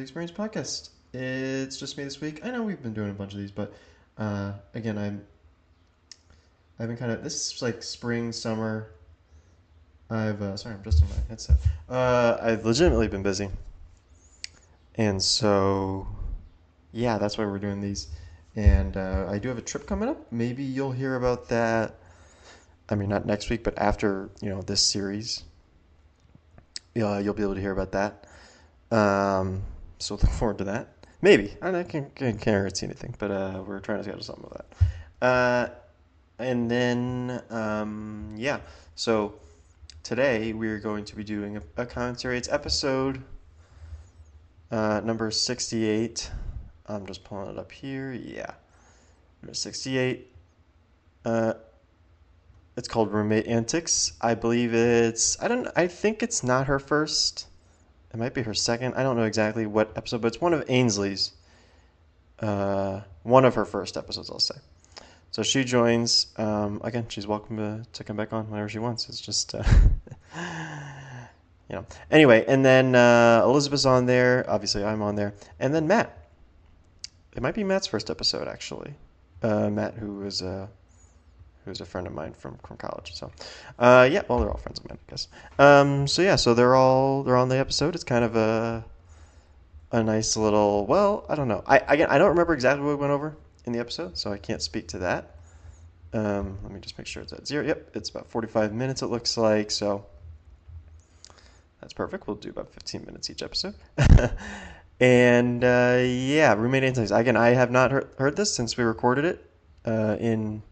Experience podcast. It's just me this week. I know we've been doing a bunch of these, but again, I've been kind of, this is like spring, summer. Sorry, I'm just on my headset. I've legitimately been busy. And so, yeah, that's why we're doing these. And I do have a trip coming up. Maybe you'll hear about that. I mean, not next week, but after, this series. You'll be able to hear about that. So look forward to that. Maybe. I can't guarantee anything, but we're trying to schedule something with that. And then, yeah. So today we're going to be doing a commentary. It's episode number 68. I'm just pulling it up here. Yeah. Number 68. It's called Roommate Antics. I believe I think it's not her first. It might be her second. I don't know exactly what episode, but it's one of Ainsley's. One of her first episodes, I'll say. So she joins. Again, she's welcome to come back on whenever she wants. It's just, Anyway, and then Elizabeth's on there. Obviously, I'm on there. And then Matt. It might be Matt's first episode, actually. Matt, who is a friend of mine from college. So, yeah, well, they're all friends of mine, I guess. So they're on the episode. It's kind of a nice little, well, I don't know. I don't remember exactly what we went over in the episode, so I can't speak to that. Let me just make sure it's at 0. Yep, it's about 45 minutes, it looks like, so that's perfect. We'll do about 15 minutes each episode. And, yeah, Roommate Antics. Again, I have not heard this since we recorded it in,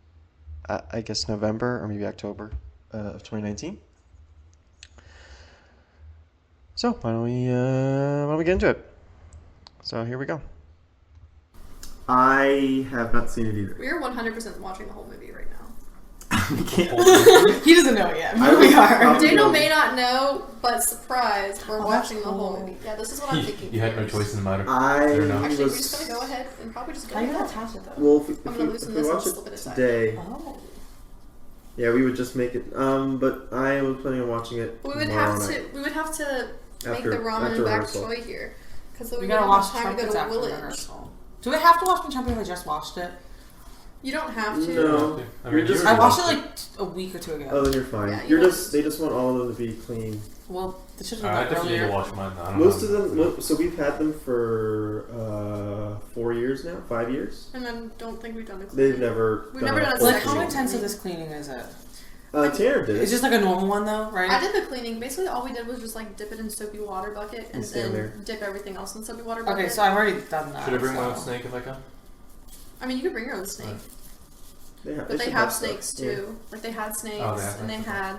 I guess, November or maybe October of 2019. So why don't we get into it? So here we go. I have not seen it either. We are 100% watching the whole movie right now. We can't. He doesn't know it yet. We are. Daniel may not know, but surprised, we're watching the whole movie. Yeah, this is what I'm thinking. You had no choice in the matter. Actually, we're just going to go ahead and probably just go How are you ahead. going to attach it, though? Well, if I'm going to loosen this and watch slip it it aside. today, Oh. yeah, we would just make it. But I was planning on watching it. We would have to make the ramen and bak choy here, because We we gotta don't watch have time to go Trumpets to after Village. rehearsal. Do we have to watch Trumpets if I just watched it? You don't have to. No, I mean, just. I watched it like a week or two ago. Oh, then you're fine. Yeah, They just want all of them to be clean. Well, the should I have been definitely need to earlier. watch mine. I don't Most know. of them. So we've had them for 4 years now, 5 years. And then don't think we've done the They've cleaning. never. We've never done a Like, second how one. intensive this cleaning is it? Tanner did. It's just like a normal one, though, right? I did the cleaning. Basically, all we did was just like dip it in soapy water bucket and stand there. then dip everything else in soapy water bucket. Okay, so I've already done that. Should I bring my so. own snake if I can? I mean, you could bring your own snake, but they should have stuff. snakes too. Like they had snakes, Oh, they have and they snakes. had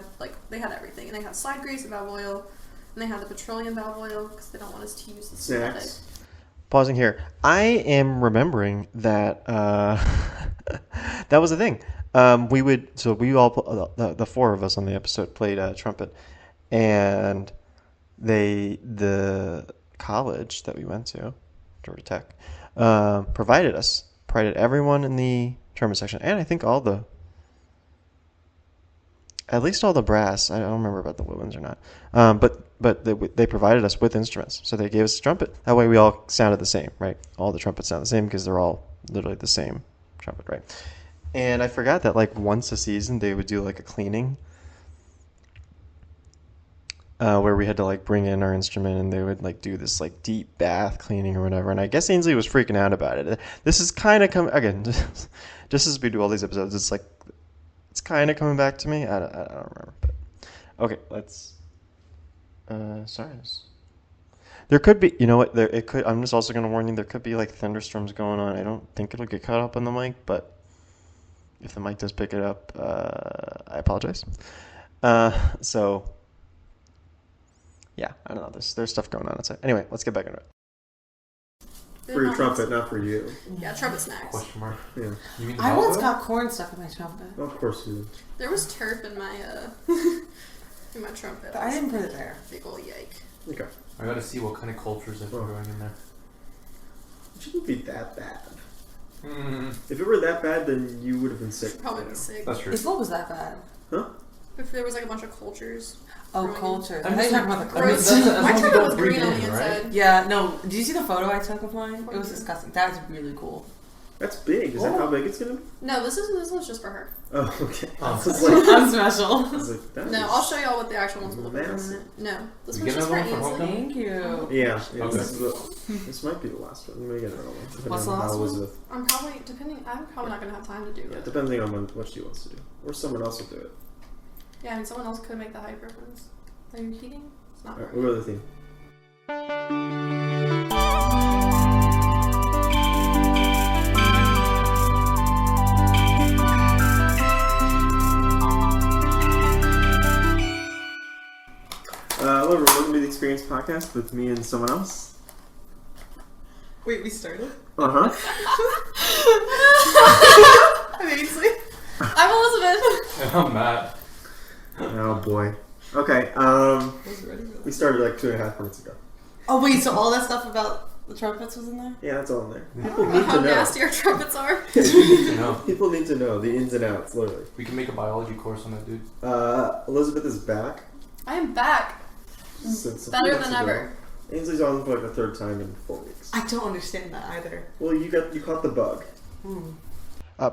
they had everything, and they had slide grease and valve oil, and they had the petroleum valve oil because they don't want us to use the synthetic. Snacks. Pausing here. I am remembering that that was the thing. We all, the four of us on the episode played trumpet, and the college that we went to, Georgia Tech, provided everyone in the trumpet section, and I think at least all the brass. I don't remember about the woodwinds or not. But they provided us with instruments. So they gave us a trumpet. That way we all sounded the same, right? All the trumpets sound the same because they're all literally the same trumpet, right? And I forgot that like once a season they would do like a cleaning where we had to like bring in our instrument and they would like do this like deep bath cleaning or whatever. And I guess Ainsley was freaking out about it. This is kind of again, just as we do all these episodes, it's kind of coming back to me. I don't remember. But okay, let's. Sorry. There could be, you know what? I'm just also going to warn you. There could be like thunderstorms going on. I don't think it'll get caught up on the mic, but if the mic does pick it up, I apologize. So yeah, I don't know. There's stuff going on outside. Anyway, let's get back into it. For your trumpet, not for you. Yeah, trumpet snacks. Question mark. Yeah. You mean the I once velvet? got corn stuck in my trumpet. Of course you did. There was turf in my in my trumpet. But I didn't put it there. Big ol' yike. Okay. I gotta see what kind of cultures they're growing in there. It shouldn't be that bad. Mm, If it were that bad, then you would have been sick. Probably be sick. that's true. If it was that bad. Huh? If there was like a bunch of cultures. Oh, growing. culture. I I'm thought you just were talking about the I mean, Gross. that's My as long as you turtle don't was breathe green on the in, right? inside. Yeah, no. Did you see the photo I took of mine? It was disgusting. That's really cool. That's big. Is that how big it's gonna be? No, this was just for her. Oh, okay. Oh. I was like, I'm special. I was like, that No, is- I'll show y'all what the actual ones will look like in a Massive. minute. No, this You one's get just for another one for Ainsley. Thank you. Yeah. Okay. This might be the last one. We may get another one. Depending What's the on how last one? Elizabeth. I'm probably not gonna have time to do Yeah, it. depending on what she wants to do, or someone else will do it. Yeah, I mean, someone else could make the hype reference. Are you heating? It's not All right, working. what other thing? Hello, everyone. Welcome to the Experience Podcast with me and someone else. Wait, we started? Uh huh. I'm Ainsley. I'm Elizabeth. And I'm Matt. Oh boy. Okay. We started like 2.5 minutes ago. Oh, wait, so all that stuff about the trumpets was in there? Yeah, that's all in there. I People don't know need how to know. nasty our trumpets are. You know, People need to know the ins and outs, literally. we can make a biology course on that, dude. Elizabeth is back. I am back. Since a few Better months than ago. ever. Ainsley's on for like the third time in 4 weeks. I don't understand that either. Well, you caught the bug.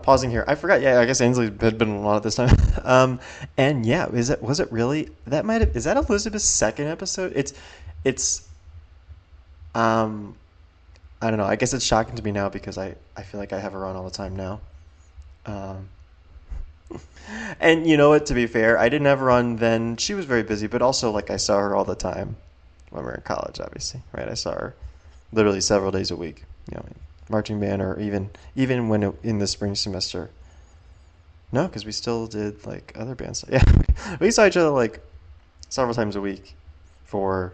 Pausing here. I forgot. Yeah, I guess Ainsley had been on it this time. And yeah, was it really? Is that Elizabeth's second episode? It's. I don't know. I guess it's shocking to me now because I feel like I have her on all the time now. And you know what? To be fair, I didn't have her on then. She was very busy, but also like I saw her all the time when we were in college. Obviously, right? I saw her literally several days a week. You know, marching band, or even when in the spring semester. No, because we still did like other bands. Yeah, we saw each other like several times a week for,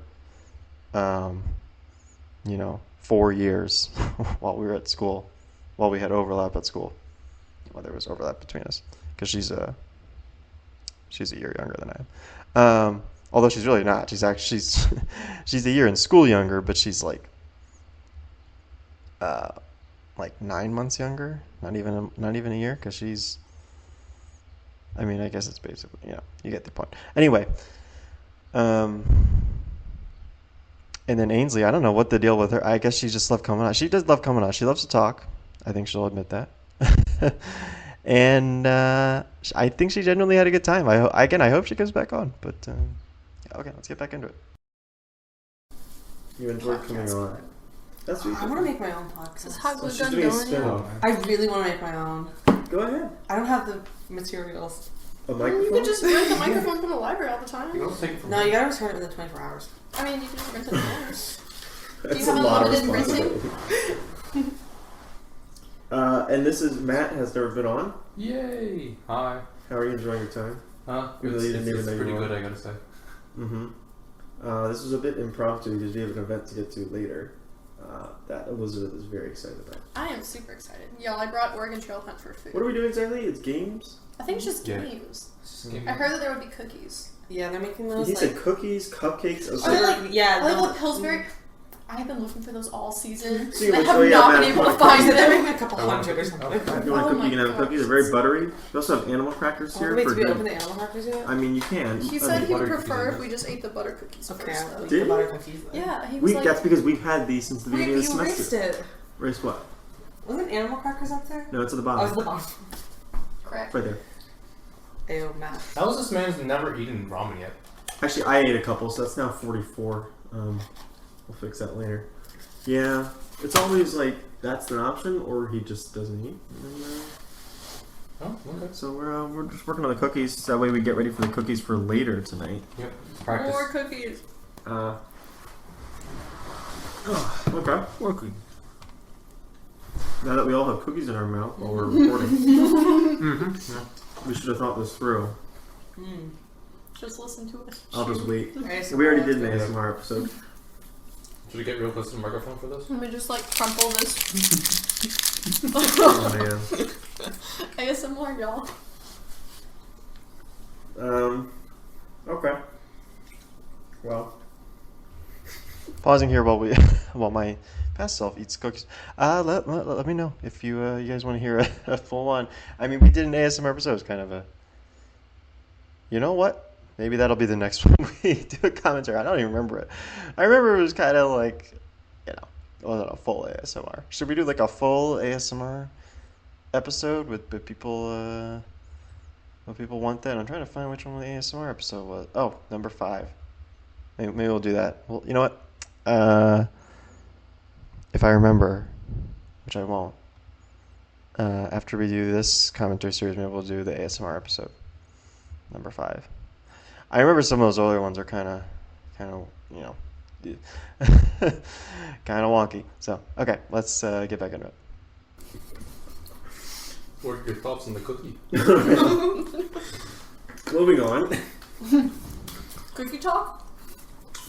4 years while we were at school, while we had overlap at school. Well, there was overlap between us because she's a year younger than I am. Although she's really not. She's a year in school younger, but she's like 9 months younger. Not even a year, because she's. I mean, I guess it's basically, you get the point. Anyway, and then Ainsley, I don't know what the deal with her. I guess she just loved coming on. She does love coming on. She loves to talk. I think she'll admit that. And I think she genuinely had a good time. I hope she comes back on. But okay, let's get back into it. You enjoyed coming on. That's what I want to make my own This is podcast. how Oh, we've she's done doing a going. spin-off. I really want to make my own. Go ahead. I don't have the materials. A You microphone. could just rent the microphone from the library all the You time. can also take it from No, here. you gotta return it within 24 hours. I mean, you can just rent it there. That's have a lot of unlimited renting? responsibility. And this is Matt. Has never been on. Yay! Hi. How are you enjoying your time? It's, Really didn't it's, even it's know you pretty were good, I gotta say. Mm-hmm. This was a bit impromptu because we have an event to get to later. That Elizabeth is very excited about. I am super excited. Y'all, I brought Oregon Trail Hunt for food. What are we doing exactly? It's games. I think it's just Yeah. games. Just give me- I heard that there would be cookies. Yeah, they're making He those said like. cookies, cupcakes. Are they like- yeah, I like they'll- the Pillsbury. I've been looking for those all season. So you I would have show you not how been Matt able to wanted find cookies. They're them. making a couple I want hundred or to- something. If you want a Oh cookie, my you can have a God. cookie. They're very buttery. We also have animal crackers here Oh, wait, for did we good. open the animal crackers yet? I mean, you can. He I said mean, he would butter prefer cookies. if we just ate the butter cookies Okay, first. I'll Though. eat Did the he? butter cookies then. Yeah, he was like, that's because we've had these since the beginning of the You erased semester. it. Race what? Wasn't animal crackers up there? No, it's at the Oh, it's bottom. the bottom. correct. Right there. Ew, Matt. How is this man's never eaten ramen yet? Actually, I ate a couple, so that's now 44. We'll fix that later. Yeah, it's always like that's an option, or he just doesn't eat. And, Oh, okay. so we're just working on the cookies. So that way we get ready for the cookies for later tonight. Yep. Practice. More cookies. Okay. Working. Now that we all have cookies in our mouth while we're recording, Mm-hmm. Yeah. we should have thought this through. Just listen to us. I'll just wait. ASMR. We already did an ASMR episode. Should we get real close to the microphone for this? Let me just like crumple this. Oh man. ASMR, y'all. Okay. Well, Pausing here while my past self eats cookies. Let me know if you, you guys want to hear a full on. I mean, we did an ASMR episode. It's kind of a You know what? Maybe that'll be the next one we do a commentary. I don't even remember it. I remember it was kind of like, you know, it wasn't a full ASMR. Should we do like a full ASMR episode with people? What people want that? I'm trying to find which one the ASMR episode was. Oh, number 5. Maybe we'll do that. Well, you know what? If I remember, which I won't. After we do this commentary series, maybe we'll do the ASMR episode, number 5. I remember some of those earlier ones are kind of, you know, kind of wonky. So, okay, let's get back into it. What are your thoughts on the cookie? Moving on. Cookie talk?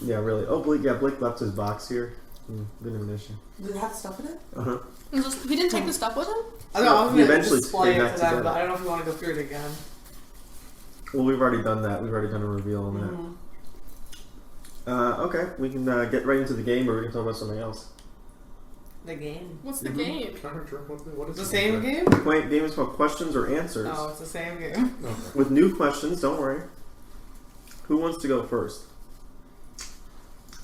Yeah, really. Oh, Blake left his box here. Been an issue. Did it have stuff in it? Uh-huh. He didn't take the stuff with him? I don't know, I was He going to eventually display came it back to them, together. but I don't know if we want to go through it again. Well, we've already done that. We've already done a reveal on that. Mm-hmm. Okay, we can get right into the game, or we can talk about something else. The game. What's the game? What is It's the same game? The game is called Questions or Answers. Oh, it's the same game. Okay. With new questions, don't worry. Who wants to go first? I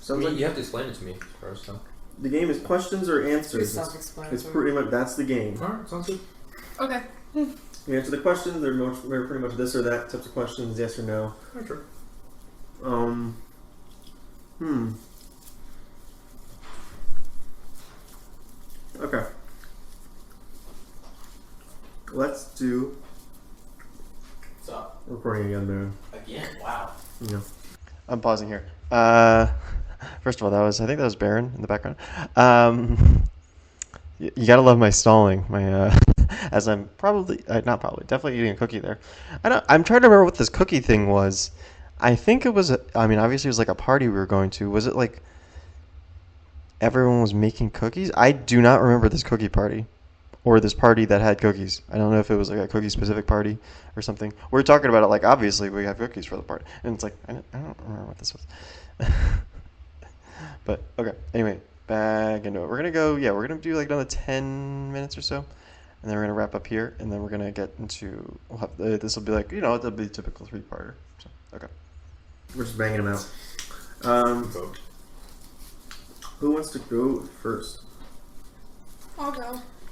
Sounds mean, like you have to explain it to me first, huh? the game is Questions or It's Answers. self-explanatory. It's pretty much, that's the game. Alright, sounds good. Okay. You answer the questions, they're pretty much this or that types of questions, yes or no. Alright, sure. Okay. Let's do What's up? recording again, man. Again? Wow. Yeah. I'm pausing here. First of all, I think that was Baron in the background. You gotta love my stalling, my as I'm definitely eating a cookie there. I'm trying to remember what this cookie thing was. I think it was. Obviously it was like a party we were going to. Was it like everyone was making cookies? I do not remember this cookie party, or this party that had cookies. I don't know if it was like a cookie specific party or something. We were talking about it like obviously we have cookies for the party, and it's like I don't remember what this was. But okay. Anyway, back into it. We're gonna go. Yeah, we're gonna do like another 10 minutes or so, and then we're gonna wrap up here, and then we're gonna get into. This will be like it'll be a typical 3-parter. So okay. We're just banging them out. Vote. Who wants to go first? I'll go.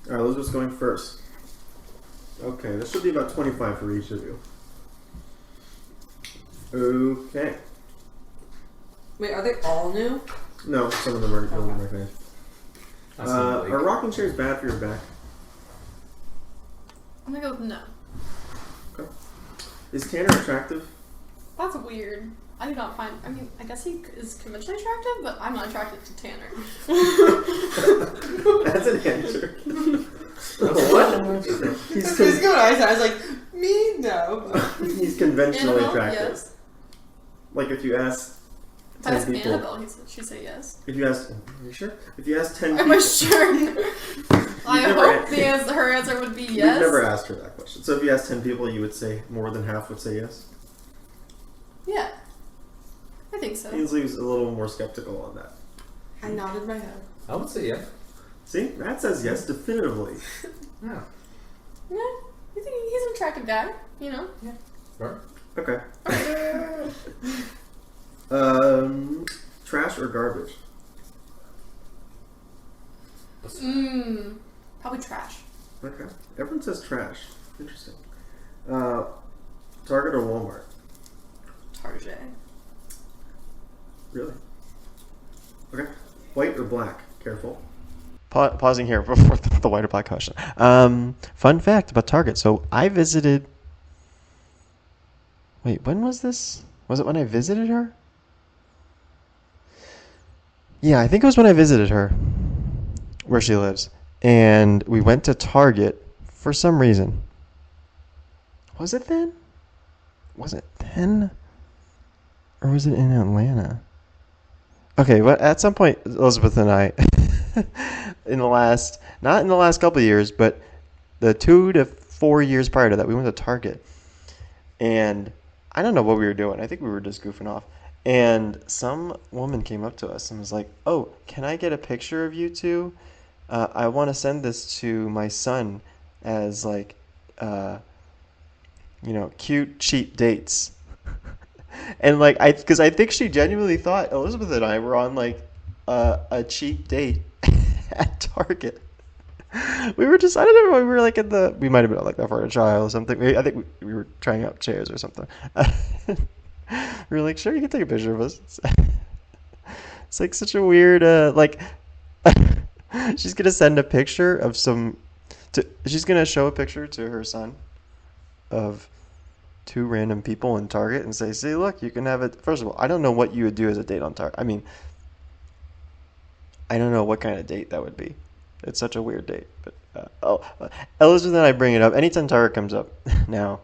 Alright, Elizabeth's going first. Okay, this should be about 25 for each of you. Okay. Wait, are they all new? No, some of them are really my face. Are rocking chairs bad for your back? I'm gonna go with no. Okay. Is Tanner attractive? That's weird. I do not find. I guess he is conventionally attractive, but I'm not attracted to Tanner. That's an answer. What? He's, He's good. I was like, me? No. he's conventionally Annabelle, attractive. yes. Like if you ask If I 10 ask people. Annabelle, she'd say yes. If you ask, are you sure? If you ask 10 Am people. I sure? I never hope her answer would be You've yes. never asked her that question. So if you ask 10 people, you would say more than half would say yes. Yeah. I think so. Ainsley was a little more skeptical on that. I nodded my head. I would say yeah. See, Matt says yes definitively. Yeah. Yeah. I think he's an attractive guy, you know? Right? Okay. Trash or garbage? Probably trash. Okay. Everyone says trash. Interesting. Target or Walmart? Target. Really? Okay. White or black? Careful. Pausing here before the white or black question. Fun fact about Target. So I visited. Wait, when was this? Was it when I visited her? Yeah, I think it was when I visited her, where she lives, and we went to Target for some reason. Was it then? Was it then? Or was it in Atlanta? Okay, well, at some point, Elizabeth and I, not in the last couple of years, but the 2 to 4 years prior to that, we went to Target. And I don't know what we were doing. I think we were just goofing off. And some woman came up to us and was like, "Oh, can I get a picture of you two? I want to send this to my son as like, cute cheap dates." And like because I think she genuinely thought Elizabeth and I were on like a cheap date at Target. We were just I don't know we were like we might have been at like the Florida Trial or something. I think we were trying out chairs or something. We were like, sure, you can take a picture of us. It's like such a weird like. She's gonna send a picture of she's gonna show a picture to her son of two random people in Target and say, see, look, you can have it. First of all, I don't know what you would do as a date on Target. I mean, I don't know what kind of date that would be. It's such a weird date. But Elizabeth and I bring it up anytime Target comes up. Now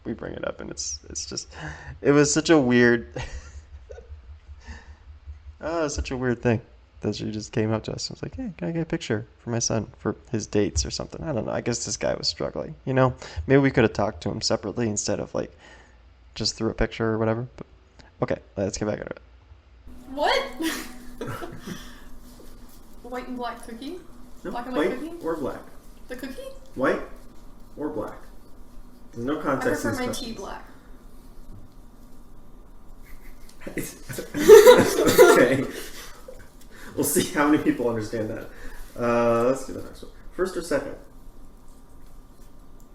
we bring it up, and it's just it was such a weird, such a weird thing that she just came up to us and was like, hey, can I get a picture for my son for his dates or something? I don't know. I guess this guy was struggling. Maybe we could have talked to him separately instead of like just through a picture or whatever. But okay, let's get back into it. What? White and black cookie? No, Black and white cookie? or black. The cookie? White or black. There's no I context. prefer in my this tea question. black. Okay. We'll see how many people understand that. Let's do the next one. First or second?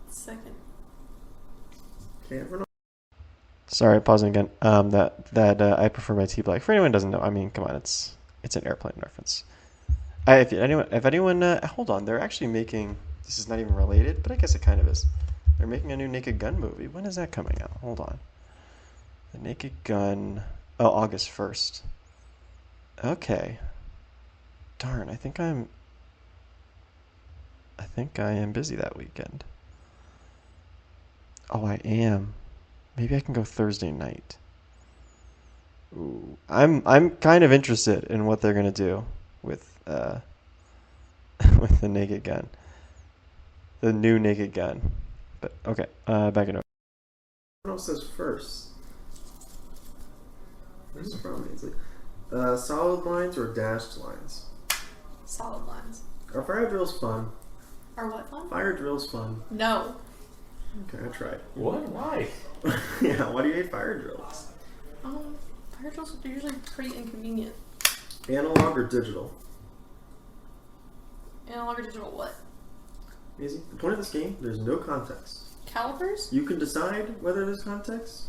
Second. Okay, everyone. Sorry, pausing again. I prefer my tea black. For anyone who doesn't know, I mean, come on, it's an airplane reference. If anyone, hold on, they're actually making. This is not even related, but I guess it kind of is. They're making a new Naked Gun movie. When is that coming out? Hold on. The Naked Gun. Oh, August 1st. Okay. Darn, I think I am busy that weekend. Oh, I am. Maybe I can go Thursday night. Ooh, I'm kind of interested in what they're gonna do with with the Naked Gun, the new Naked Gun. But okay, back in. What else says first? Where's the problem? It's like, solid lines or dashed lines? Solid lines. Are fire drills fun? Are what fun? Fire drills fun. No. Okay, I tried. What? Why? Yeah, why do you hate fire drills? Fire drills are usually pretty inconvenient. Analog or digital? Analog or digital what? Easy. The point of this game, there's no context. Calipers? You can decide whether there's context,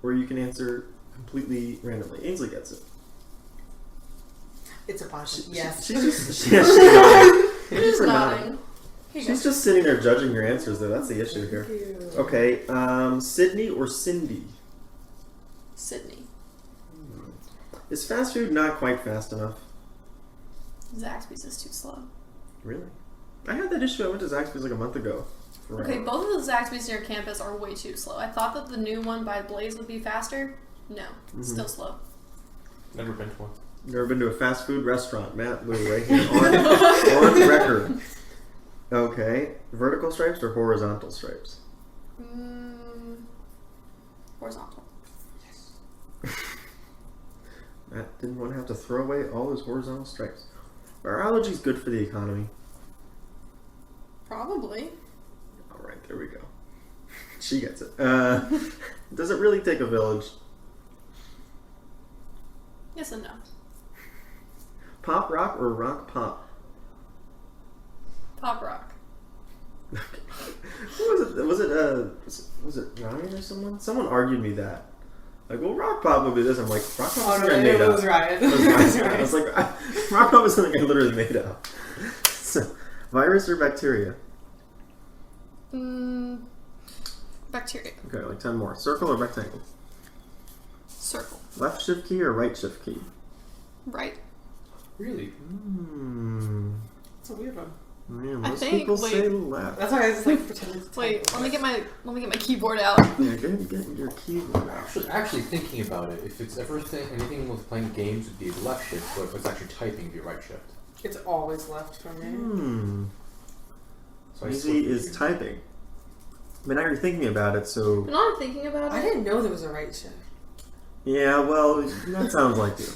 or you can answer completely randomly. Ainsley gets it. It's a positive. Yes. She's nodding. Who's for nodding? She's just sitting there judging your answers, though. That's the issue here. Thank you. Okay, Sydney or Cindy? Sydney. Is fast food not quite fast enough? Zaxby's is too slow. Really? I had that issue. I went to Zaxby's like a month ago. Okay, both of the Zaxby's near campus are way too slow. I thought that the new one by Blaze would be faster. No, still slow. Never been to one. Never been to a fast food restaurant. Matt Lou right here on record. Okay, vertical stripes or horizontal stripes? Horizontal. Matt didn't want to have to throw away all his horizontal stripes. Biology's good for the economy. Probably. All right, there we go. She gets it. Does it really take a village? Yes and no. Pop rock or rock pop? Pop rock. Who was it? Was it Ryan or someone? Someone argued me that. Like, well, rock pop would be this. I'm like, rock pop is something I made it up. was Ryan. It was Ryan. I was like, rock pop is something I literally made up. So, virus or bacteria? Bacteria. Okay, like 10 more. Circle or rectangle? Circle. Left shift key or right shift key? Right. Really? It's a weird one. Man, I most think- people wait. say left. That's why I was like pretending to Wait, type. let me get my keyboard out. Yeah, go ahead and get your keyboard out. Actually thinking about it, if it's ever anything with playing games, it'd be left shift, but if it's actually typing, it'd be right shift. It's always left for me. So I Easy split is between- typing. But now you're thinking about it, so... But now I'm thinking about I it. didn't know there was a right shift. Yeah, well, that sounds like you.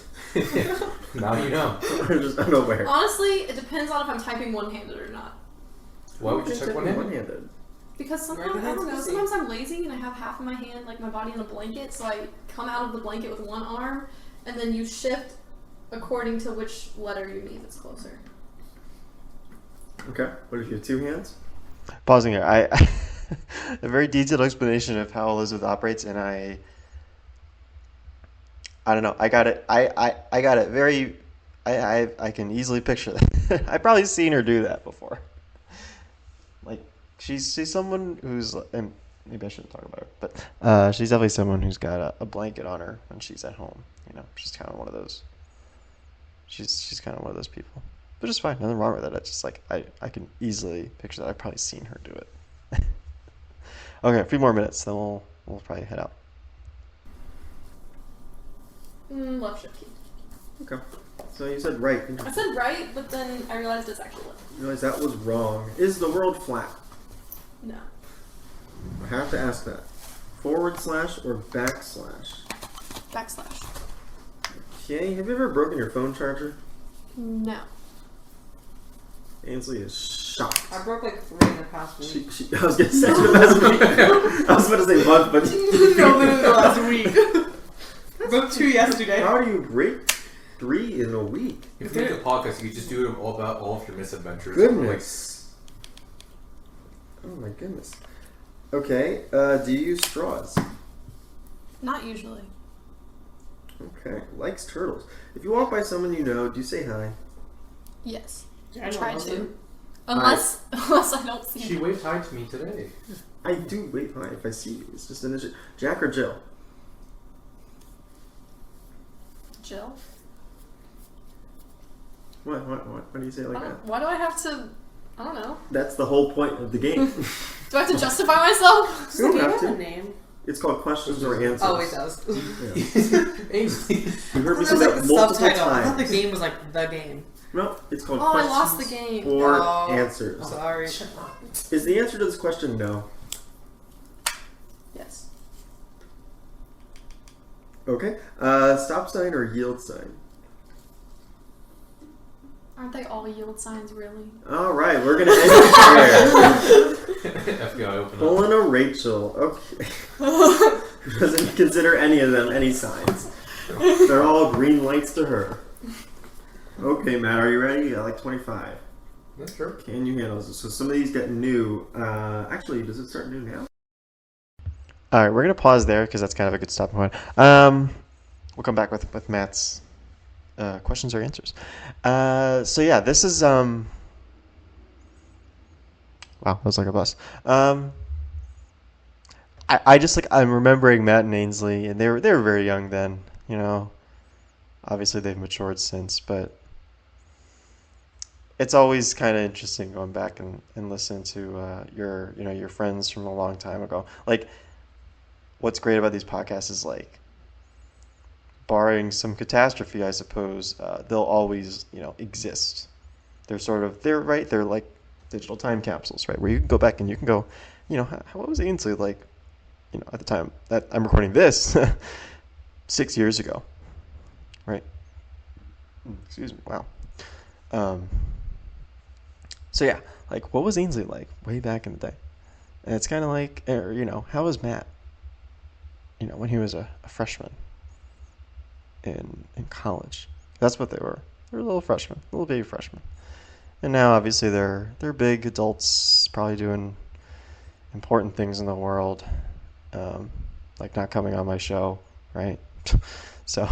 Now you know. I'm just unaware. Honestly, it depends on if I'm typing one-handed or not. Why would you check one in? One-handed. Because sometimes, I don't know, sometimes I'm lazy and I have half of my hand, like my body in a blanket, so I come out of the blanket with one arm, and then you shift according to which letter you mean it's closer. Okay. What if you have two hands? Pausing here. A very detailed explanation of how Elizabeth operates, and I don't know. I got it. I got it very. I can easily picture that. I've probably seen her do that before. Like she's someone who's, and maybe I shouldn't talk about her, but she's definitely someone who's got a blanket on her when she's at home. You know, she's kind of one of those. She's kind of one of those people, but it's fine. Nothing wrong with it. I just like I can easily picture that. I've probably seen her do it. Okay, a few more minutes, then we'll probably head out. Left shift key. Okay. So you said right. I said right, but then I realized it's actually left. You realize that was wrong. Is the world flat? No. I have to ask that. / or backslash? Backslash. Okay. Have you ever broken your phone charger? No. Ainsley is shocked. I broke like 3 in the past week. I was gonna say the last week. I was about to say month, but No, literally the last week. I broke 2 yesterday. How do you break 3 in a week? If you make a podcast, you could just do it all about all of your misadventures. Goodness. Oh my goodness. Okay. Do you use straws? Not usually. Okay. Likes turtles. If you walk by someone you know, do you say hi? Yes. Yeah, I try know, to. Unless I don't see She them. waved hi to me today. I do wave hi if I see you. It's just an issue. Jack or Jill? Jill? What do you say it like that? Why do I have to... I don't know. That's the whole point of the game. Do I have to justify myself? Does You the don't game have have a to. name? It's called questions or answers. Oh, it does. Yeah. Ainsley. You heard me There say was like that the multiple subtitle. I thought the times. game was like the game. No, it's called Oh, I questions lost the game. or Oh. answers. Sorry. Is the answer to this question no? Yes. Okay. Stop sign or yield sign? Aren't they all yield signs, really? All right, we're gonna end it there. FBI open up. Olin or Rachel? Okay. Who doesn't consider any of them any signs? They're all green lights to her. Okay, Matt, are you ready? You got like 25. Yeah, sure. Can you handle this? So some of these get new. Actually, does it start new now? All right, we're gonna pause there because that's kind of a good stopping point. We'll come back with Matt's questions or answers. So yeah, this is wow, that was like a bus. I just like I'm remembering Matt and Ainsley, and they were very young then. You know, obviously they've matured since, but it's always kind of interesting going back and listening to your friends from a long time ago. Like, what's great about these podcasts is like, barring some catastrophe, I suppose, they'll always exist. They're like digital time capsules, right? Where you can go back and you can go, what was Ainsley like, at the time that I'm recording this, 6 years ago, right? Excuse me. Wow. So yeah, like what was Ainsley like way back in the day? And it's kind of like, how was Matt? When he was a freshman in college. That's what they were. They were little freshmen, little baby freshmen. And now obviously they're big adults, probably doing important things in the world, like not coming on my show, right? So,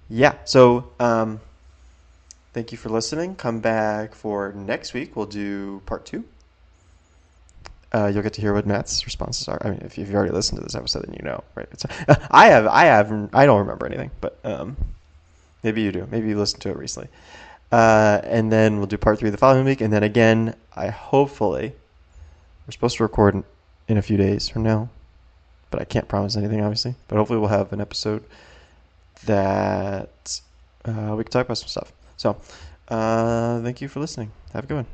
yeah. So, thank you for listening. Come back for next week. We'll do part 2. You'll get to hear what Matt's responses are. I mean, if you've already listened to this episode, then you know, right? I don't remember anything, but maybe you do. Maybe you listened to it recently. And then we'll do part 3 the following week, and then again, hopefully, we're supposed to record in a few days from now, but I can't promise anything, obviously. But hopefully, we'll have an episode that we can talk about some stuff. So, thank you for listening. Have a good one.